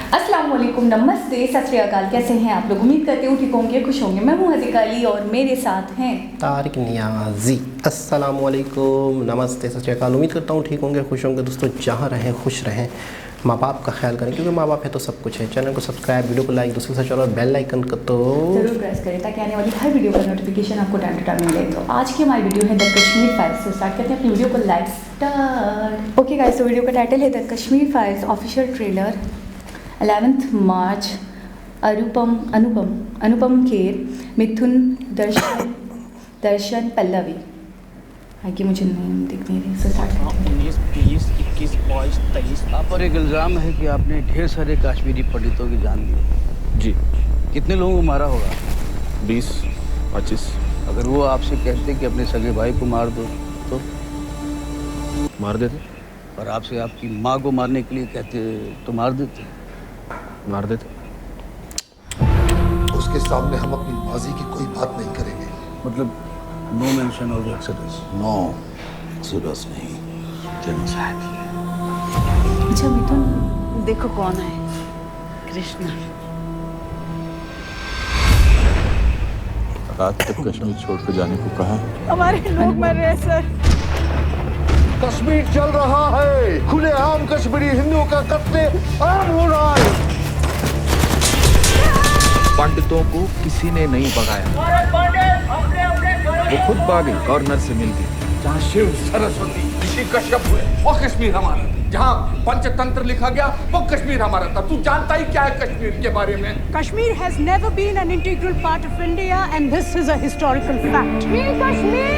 अस्सलाम वालेकुम, नमस्ते, सत श्री अकाल। कैसे हैं आप लोग? उम्मीद करते हूँ ठीक होंगे, खुश होंगे। मैं हूँ हज़ीका अली और मेरे साथ हैं तारिक नियाज़ी। अस्सलाम वालेकुम, नमस्ते, सत श्री अकाल। उम्मीद करता हूँ ठीक होंगे, खुश होंगे। दोस्तों जहाँ रहें खुश रहें, माँ बाप का ख्याल करें क्योंकि माँ बाप है तो सब कुछ है। चैनल को सब्सक्राइब, वीडियो को लाइक, दूसरे से चलो और बेल आइकन को तो ज़रूर प्रेस करें ताकि आने वाली हर वीडियो का नोटिफिकेशन आपको टाइम टू टाइम मिले। तो आज की हमारी वीडियो है द कश्मीर फाइल्स। से स्टार्ट करते हैं अपनी वीडियो को। Like start. ओके गाइस, तो वीडियो का टाइटल है the Kashmir files official trailer 11 मार्च। अनुपम खेर, मिथुन, दर्शन पल्लवी। आगे मुझे नहीं दिख नहीं रही। 19, 20, 21, 22, 23। आप पर एक इल्ज़ाम है कि आपने ढेर सारे कश्मीरी पंडितों की जान ली। जी। कितने लोगों को मारा होगा? 20, 25। अगर वो आपसे कहते कि अपने सगे भाई को मार दो तो मार देते। और आपसे आपकी माँ को मारने के लिए कहते तो मार देते? मार देते। उसके सामने हम अपनी माजी की कोई बात नहीं करेंगे। मतलब no mention of accidents? No accidents नहीं, जेनोसाइड। अच्छा मिथुन, देखो कौन है, कृष्णा। रात तक कश्मीर छोड़कर जाने को कहा है। हमारे लोग मर रहे हैं सर। कश्मीर चल रहा है, खुलेआम कश्मीरी हिंदुओं का कत्ले आम हो रहा है। पंडितों को किसी ने नहीं भगाया, वो खुद भागे, गवर्नर से मिल गए। जहाँ शिव, सरस्वती, ऋषि कश्यप हुए वो कश्मीर हमारा। जहाँ पंचतंत्र लिखा गया वो कश्मीर हमारा था। तू जानता ही क्या है कश्मीर के बारे में? Kashmir has never been an integral part of India and this is a historical fact. Kashmir!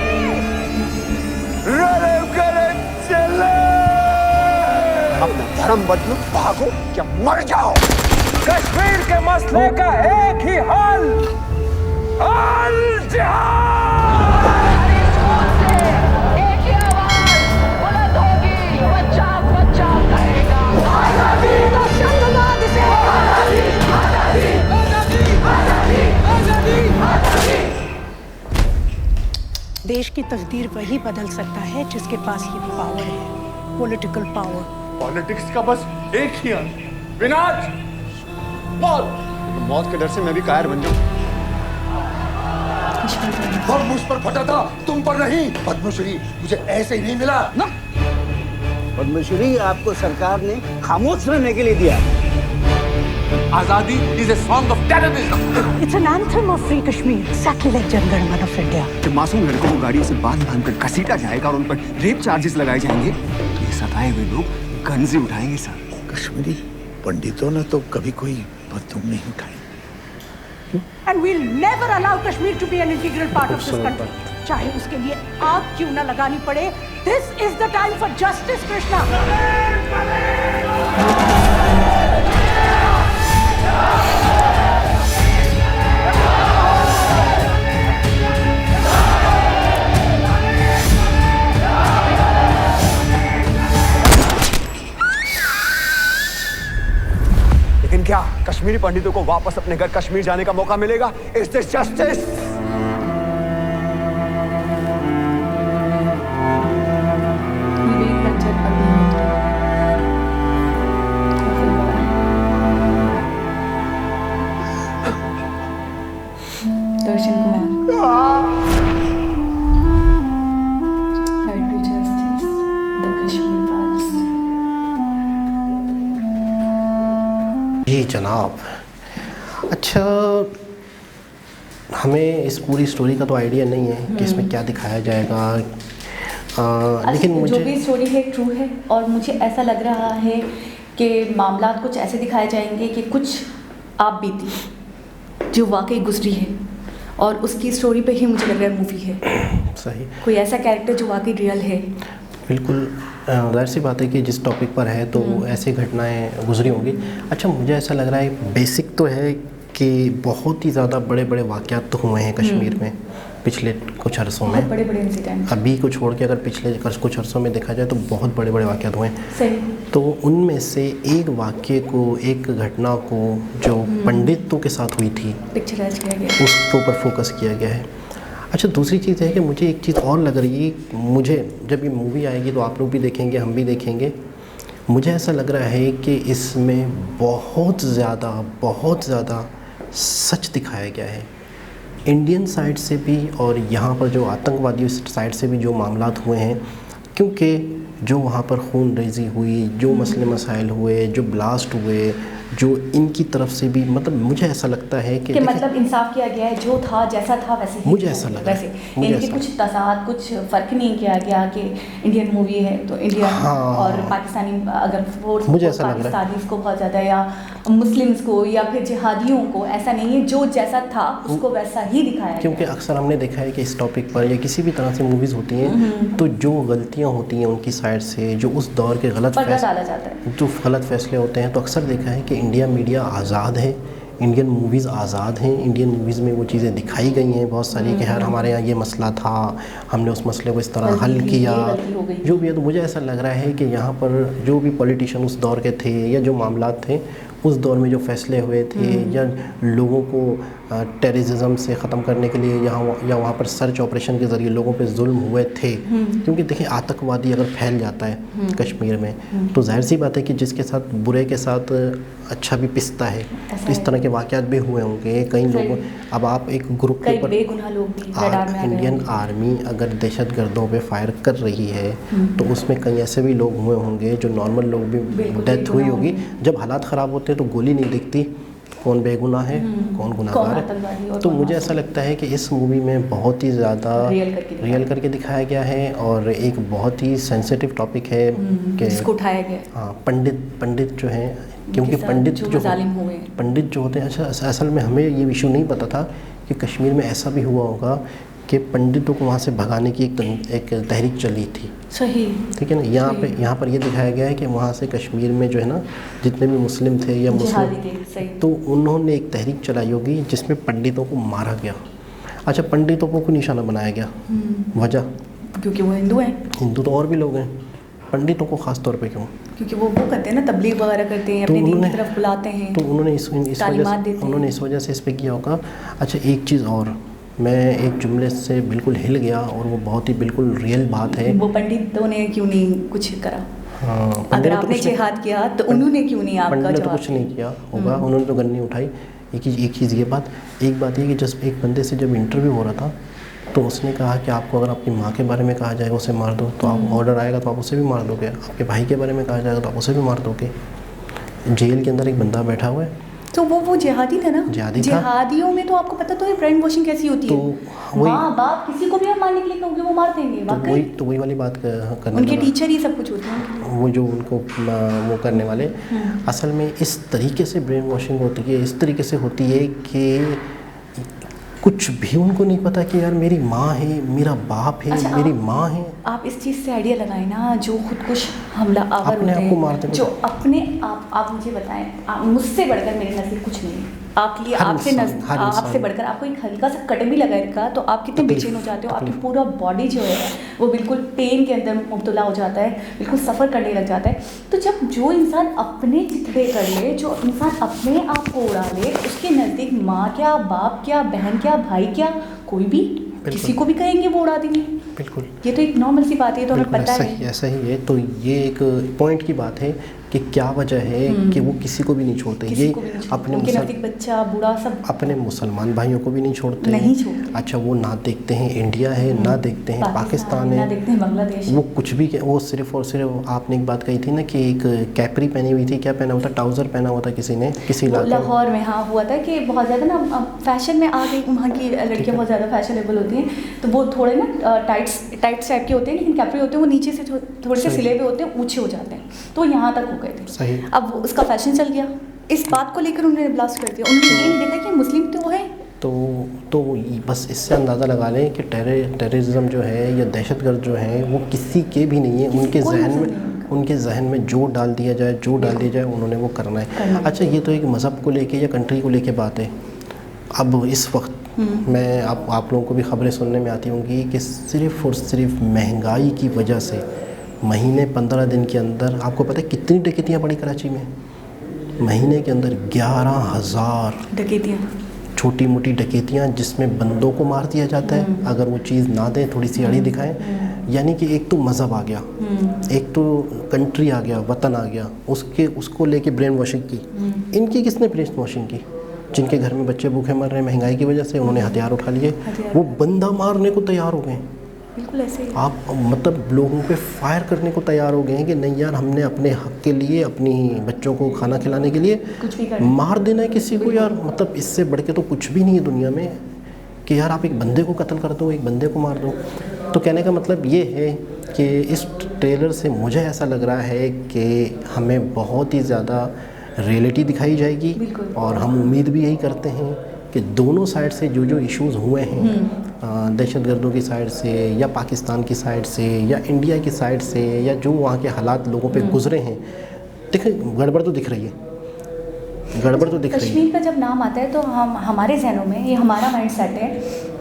अपना धर्म बदलो, भागो या मर जाओ। कश्मीर के मसले का एक ही हल, अल जिहाद। एक ही आवाज बुलंद होगी, बचाव बचाव कहेगा। आजादी, दहशतवाद से आजादी, आजादी, आजादी, आजादी, आजादी। देश की तकदीर वही बदल सकता है जिसके पास ये पावर है, पॉलिटिकल पावर। पॉलिटिक्स का बस एक ही हल, विनाश, मौत। मौत के डर से मैं भी कायर बन जाऊं। और मुझ पर फटा था, तुम पर नहीं। पद्मश्री मुझे ऐसे ही नहीं मिला ना। पद्मश्री आपको सरकार ने खामोश रहने के लिए दिया। आजादी is a song of terrorism. It's an anthem of free Kashmir, exactly like Jan Gan Man of India. जब मासूम लड़कों को गाड़ियों से बांध कर घसीटा जाएगा और उन पर रेप चार्जेस लगाए जाएंगे तो ये सताए हुए लोग गन्जे उठाएंगे सर। कश्मीरी पंडितों ने तो कभी कोई बंदूक नहीं उठाई। And we'll never allow Kashmir to be an integral part of this country. चाहे उसके लिए आग क्यों ना लगानी पड़े। This is the time for justice, Krishna. लेकिन क्या कश्मीरी पंडितों को वापस अपने घर कश्मीर जाने का मौका मिलेगा? Is this justice? Darshan Kumar, Right to Justice, The Kashmir Files। जी जनाब। अच्छा, हमें इस पूरी स्टोरी का तो आइडिया नहीं है कि इसमें क्या दिखाया जाएगा। लेकिन मुझे जो भी स्टोरी है ट्रू है और मुझे ऐसा लग रहा है कि मामला कुछ ऐसे दिखाए जाएंगे कि कुछ आप बीती जो वाकई गुजरी है और उसकी स्टोरी पे ही मुझे लग रहा है मूवी है। सही, कोई ऐसा कैरेक्टर जो वाकई रियल है। बिल्कुल जाहिर सी बात है कि जिस टॉपिक पर है तो ऐसी घटनाएं गुजरी होंगी। अच्छा, मुझे ऐसा लग रहा है बेसिक तो है कि बहुत ही ज़्यादा बड़े बड़े वाक़यात तो हुए हैं कश्मीर में पिछले कुछ अरसों में। बड़े बड़े इंसिडेंट अभी को छोड़ के अगर पिछले कुछ अरसों में देखा जाए तो बहुत बड़े बड़े वाक़यात हुए हैं। सही। तो उनमें से एक वाक़े को, एक घटना को जो पंडितों के साथ हुई थी, पिक्चराइज किया गया, उसके ऊपर फोकस किया गया है। अच्छा, दूसरी चीज़ है कि मुझे एक चीज़ और लग रही है, मुझे जब ये मूवी आएगी तो आप लोग भी देखेंगे, हम भी देखेंगे, मुझे ऐसा लग रहा है कि इसमें बहुत ज़्यादा सच दिखाया गया है, इंडियन साइड से भी और यहाँ पर जो आतंकवादियों साइड से भी जो मामलात हुए हैं, क्योंकि जो वहाँ पर खून रेज़ी हुई, जो मसले मसाइल हुए, जो ब्लास्ट हुए, जो इनकी तरफ से भी, मतलब मुझे ऐसा लगता है कि मतलब इंसाफ किया गया है, जो था जैसा था वैसे ही मुझे ऐसा लगा, वैसे इनके कुछ तजाद, कुछ फ़र्क नहीं किया गया कि इंडियन मूवी है तो इंडियन और पाकिस्तानी, अगर फोर्स मुझे ऐसा लग रहा है पाकिस्तानीज़ को बहुत ज़्यादा या मुस्लिम्स को या फिर जिहादियों को, ऐसा नहीं है, जो जैसा था उसको वैसा ही दिखाया। क्योंकि अक्सर हमने देखा है कि इस टॉपिक पर या किसी भी तरह से मूवीज़ होती हैं तो जो गलतियाँ होती हैं उनकी साइड से, जो उस दौर के गलत फैसले होते हैं, तो अक्सर देखा है कि इंडिया मीडिया आज़ाद है, इंडियन मूवीज़ आज़ाद हैं, इंडियन मूवीज़ में वो चीज़ें दिखाई गई हैं बहुत सारी कि यार हमारे यहाँ ये मसला था, हमने उस मसले को इस तरह हल किया, जो भी है। तो मुझे ऐसा लग रहा है कि यहाँ पर जो भी पॉलिटिशियन उस दौर के थे या जो मामलात थे उस दौर में, जो फैसले हुए थे या लोगों को टेररिज्म से ख़त्म करने के लिए वहाँ पर सर्च ऑपरेशन के ज़रिए लोगों पे जुल्म हुए थे, क्योंकि देखिए आतंकवादी अगर फैल जाता है कश्मीर में तो जाहिर सी बात है कि जिसके साथ बुरे के साथ अच्छा भी पिसता है, तो इस तरह के वाक़यात भी हुए होंगे कई लोगों। अब आप एक ग्रुप के ऊपर इंडियन आर्मी अगर दहशतगर्दों पे फायर कर रही है तो उसमें कई ऐसे भी लोग हुए होंगे जो नॉर्मल लोग भी डेथ हुई होगी। जब हालात ख़राब होते हैं तो गोली नहीं दिखती कौन बेगुनाह है कौन गुनहगार है। तो मुझे ऐसा लगता है कि इस मूवी में बहुत ही ज़्यादा रियल करके दिखाया गया है और एक बहुत ही सेंसिटिव टॉपिक है कि इसको उठाया गया। हाँ, पंडित जो हैं, क्योंकि पंडित जो होते हैं, अच्छा असल में हमें ये इशू नहीं पता था कि कश्मीर में ऐसा भी हुआ होगा कि पंडितों को वहाँ से भगाने की एक तहरीक चली थी। सही, ठीक है ना। यहाँ पर ये दिखाया गया है कि वहाँ से कश्मीर में जो है ना जितने भी मुस्लिम थे या मुस्लिम, तो उन्होंने एक तहरीक चलाई होगी जिसमें पंडितों को मारा गया। अच्छा, पंडितों को निशाना बनाया गया, वजह क्योंकि वो हिंदू हैं। हिंदू तो और भी लोग हैं, पंडितों को ख़ास तौर पे क्यों? क्योंकि वो करते हैं ना, तबलीग वगैरह करते हैं, अपने दीन की तरफ बुलाते हैं, तो उन्होंने इस वजह से इस पे किया होगा। अच्छा, एक चीज़ और, मैं एक जुमले से बिल्कुल हिल गया और वो बहुत ही बिल्कुल रियल बात है। वो पंडितों ने क्यों नहीं कुछ करा? हाँ, अगर आपने जिहाद किया तो उन्होंने क्यों नहीं आपका जवाब? तो कुछ नहीं किया होगा, उन्होंने तो गन नहीं उठाई। एक चीज़ ये बात, एक बात ये कि जब एक बंदे से जब इंटरव्यू हो रहा था तो उसने कहा कि आपको अगर आपकी माँ के बारे में कहा जाएगा उसे मार दो, तो आप ऑर्डर आएगा तो आप उसे भी मार दोगे, आपके भाई के बारे में कहा जाएगा तो आप उसे भी मार दोगे। जेल के अंदर एक बंदा बैठा हुआ है, तो वो जिहादी था ना। जिहादियों में तो आपको पता तो है ब्रेन वॉशिंग कैसी होती है। माँ बाप किसी को भी आप मारने के लिए कहोगे वो मार देंगे। तो वही वाली बात करने, उनके टीचर ही सब कुछ होते हैं, वो जो उनको वो करने वाले। असल में इस तरीके से ब्रेन वॉशिंग होती है, इस तरीके से होती है कि कुछ भी उनको नहीं पता कि यार मेरी माँ है, मेरा बाप है, अच्छा, मेरी माँ है। आप इस चीज़ से आइडिया लगाएं ना, जो खुदकुश हमला आवर होते हैं, जो अपने आप मुझे बताएं, मुझसे बढ़कर मेरे नज़दीक कुछ नहीं है। आपके लिए आपसे बढ़कर आपको एक हल्का सा कट भी लगाएगा तो आप कितने बेचैन हो जाते हो, आपकी पूरा बॉडी जो है वो बिल्कुल पेन के अंदर मुब्तला हो जाता है, बिल्कुल सफ़र करने लग जाता है। तो जब जो इंसान अपने चितड़े कर ले, जो इंसान अपने आप को उड़ा ले, उसके नज़दीक माँ क्या, बाप क्या, बहन क्या, भाई क्या, कोई भी किसी को भी कहेंगे वो उड़ा देंगे। बिल्कुल, ये तो एक नॉर्मल सी बात है, तो हमें पता है ऐसा ही है। तो ये एक पॉइंट की बात है कि क्या वजह है कि वो किसी को भी नहीं छोड़ते, ये अपने बच्चा बूढ़ा सब अपने मुसलमान भाइयों को भी नहीं छोड़ते। अच्छा, वो ना देखते हैं इंडिया है, ना देखते हैं पाकिस्तान है, ना देखते हैं बांग्लादेश, वो कुछ भी, वो सिर्फ और सिर्फ आपने एक बात कही थी ना कि एक कैपरी पहनी हुई थी, क्या पहना हुआ था, ट्राउज़र पहना हुआ था किसी ने, किसी लाहौर में। हाँ, हुआ था कि बहुत ज़्यादा ना फैशन में आ गई, वहाँ की लड़कियाँ बहुत ज़्यादा फैशनेबल होती हैं, तो वो थोड़े ना टाइट टाइप के होते हैं, लेकिन कैपरी होते हैं वो नीचे से थोड़े से सिले हुए होते हैं, ऊँचे हो जाते हैं, तो यहाँ तक हो गए थे। सही। अब उसका फैशन चल गया, इस बात को लेकर उन्होंने ब्लास्ट कर दिया। उन्होंने ये नहीं देखा कि मुस्लिम तो है, तो बस इससे अंदाज़ा लगा लें कि टेररिज्म जो है या दहशतगर्द जो है वो किसी के भी नहीं है, उनके जहन में जो डाल दिया जाए उन्होंने वो करना है। अच्छा, ये तो एक मज़हब को लेके या कंट्री को लेके बात है। अब इस वक्त मैं आप लोगों को भी खबरें सुनने में आती होंगी कि सिर्फ़ और सिर्फ महंगाई की वजह से महीने 15 दिन के अंदर, आपको पता है कितनी डकैतियाँ पड़ी कराची में? महीने के अंदर 11,000 डकैतियाँ, छोटी मोटी डकैतियाँ जिसमें बंदों को मार दिया जाता है अगर वो चीज़ ना दें, थोड़ी सी अड़ी दिखाएं। यानी कि एक तो मज़हब आ गया, एक तो कंट्री आ गया, वतन आ गया, उसको लेके ब्रेन वॉशिंग की। इनकी किसने ब्रेन वॉशिंग की? जिनके घर में बच्चे भूखे मर रहे हैं महंगाई की वजह से, उन्होंने हथियार उठा लिए, वो बंदा मारने को तैयार हो गए। बिल्कुल ऐसे ही। आप मतलब लोगों पे फायर करने को तैयार हो गए हैं कि नहीं यार, हमने अपने हक के लिए, अपनी बच्चों को खाना खिलाने के लिए कुछ भी मार देना है किसी को। यार मतलब इससे बढ़ के तो कुछ भी नहीं है दुनिया में कि यार आप एक बंदे को कत्ल कर दो, एक बंदे को मार दो। तो कहने का मतलब ये है कि इस ट्रेलर से मुझे ऐसा लग रहा है कि हमें बहुत ही ज़्यादा रियलिटी दिखाई जाएगी और हम उम्मीद भी यही करते हैं कि दोनों साइड से जो इश्यूज़ हुए हैं, दहशतगर्दों की साइड से या पाकिस्तान की साइड से या इंडिया की साइड से, या जो वहाँ के हालात लोगों पे गुजरे हैं, देखें गड़बड़ तो दिख रही है, गड़बड़ तो दिख रही है। कश्मीर का जब नाम आता है तो हमारे जहनों में ये हमारा माइंड सेट है,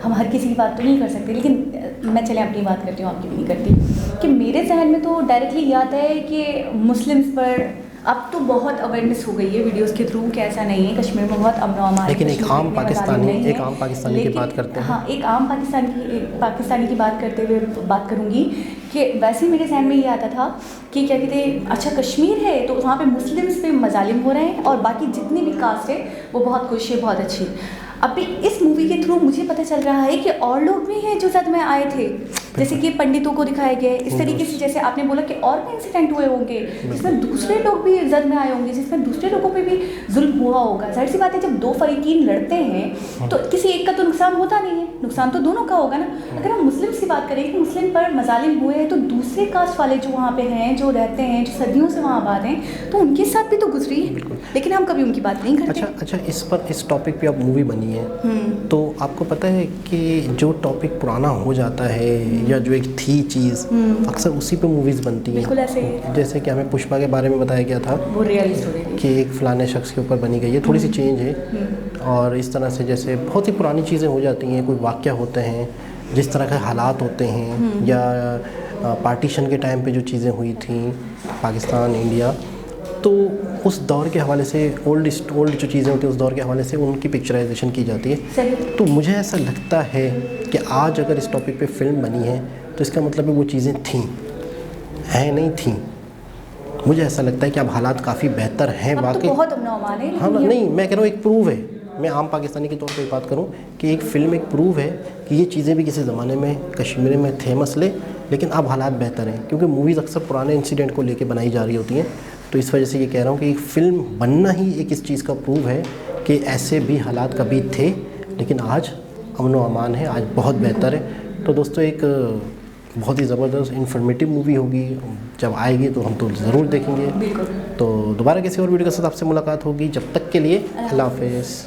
हम हर किसी की बात तो नहीं कर सकते, लेकिन मैं चले अपनी बात करती हूँ, आपकी भी नहीं करती, कि मेरे जहन में तो डायरेक्टली ये आता है कि मुस्लिम्स पर अब तो बहुत अवेयरनेस हो गई है वीडियोस के थ्रू कि ऐसा नहीं है, कश्मीर में बहुत अमन अमान है। लेकिन एक आम पाकिस्तानी की बात करते हैं। हाँ, एक आम पाकिस्तानी की बात करते हुए बात करूँगी कि वैसे ही मेरे जहन में ये आता था कि क्या कहते हैं, अच्छा कश्मीर है तो वहाँ पे मुस्लिम्स पे मजालिम हो रहे हैं और बाकी जितनी भी कास्ट है वो बहुत खुश है, बहुत अच्छी। अभी इस मूवी के थ्रू मुझे पता चल रहा है कि और लोग भी हैं जो सद में आए थे, जैसे कि पंडितों को दिखाया गया है इस तरीके से, जैसे आपने बोला कि और भी इंसिडेंट हुए होंगे जिसमें दूसरे लोग भी जद में आए होंगे, जिसमें दूसरे लोगों पे भी जुल्म हुआ होगा। जाहिर सी बात है, जब दो फरीकीन लड़ते हैं तो किसी एक का तो नुकसान होता नहीं है, नुकसान तो दोनों का होगा ना। अगर हम मुस्लिम्स की बात करें कि मुस्लिम पर मजालिम हुए हैं तो दूसरे कास्ट वाले जो वहाँ पे हैं, जो रहते हैं, जो सदियों से वहाँ आबाद हैं, तो उनके साथ भी तो गुजरी है, लेकिन हम कभी उनकी बात नहीं करते। अच्छा, इस टॉपिक पे अब मूवी बनी है, तो आपको पता है कि जो टॉपिक पुराना हो जाता है या जो एक थी चीज़, अक्सर उसी पे मूवीज़ बनती हैं। बिल्कुल ऐसे ही। जैसे कि हमें पुष्पा के बारे में बताया गया था, वो रियल स्टोरी थी कि एक फलाने शख्स के ऊपर बनी गई है, थोड़ी सी चेंज है। और इस तरह से जैसे बहुत ही पुरानी चीज़ें हो जाती हैं, कोई वाक़या होते हैं, जिस तरह के हालात होते हैं, या पार्टीशन के टाइम पे जो चीज़ें हुई थी पाकिस्तान इंडिया, तो उस दौर के हवाले से ओल्ड जो चीज़ें होती हैं उस दौर के हवाले से उनकी पिक्चराइजेशन की जाती है। तो मुझे ऐसा लगता है कि आज अगर इस टॉपिक पे फिल्म बनी है तो इसका मतलब है वो चीज़ें थीं, हैं नहीं थीं। मुझे ऐसा लगता है कि अब हालात काफ़ी बेहतर हैं वाकई। तो बहुत अमन है। हाँ नहीं, मैं कह रहा हूँ एक प्रूव है, मैं आम पाकिस्तानी के तौर पर बात करूँ कि एक फ़िल्म एक प्रूव है कि ये चीज़ें भी किसी ज़माने में कश्मीर में थे मसले, लेकिन अब हालात बेहतर हैं, क्योंकि मूवीज़ अक्सर पुराने इंसिडेंट को लेकर बनाई जा रही होती हैं। तो इस वजह से ये कह रहा हूँ कि एक फ़िल्म बनना ही एक इस चीज़ का प्रूव है कि ऐसे भी हालात कभी थे, लेकिन आज अमन व अमान है, आज बहुत बेहतर है। तो दोस्तों एक बहुत ही ज़बरदस्त इन्फॉर्मेटिव मूवी होगी, जब आएगी तो हम तो ज़रूर देखेंगे। तो दोबारा किसी और वीडियो के साथ आपसे मुलाकात होगी, जब तक के लिए अल्लाह हाफ़िज़।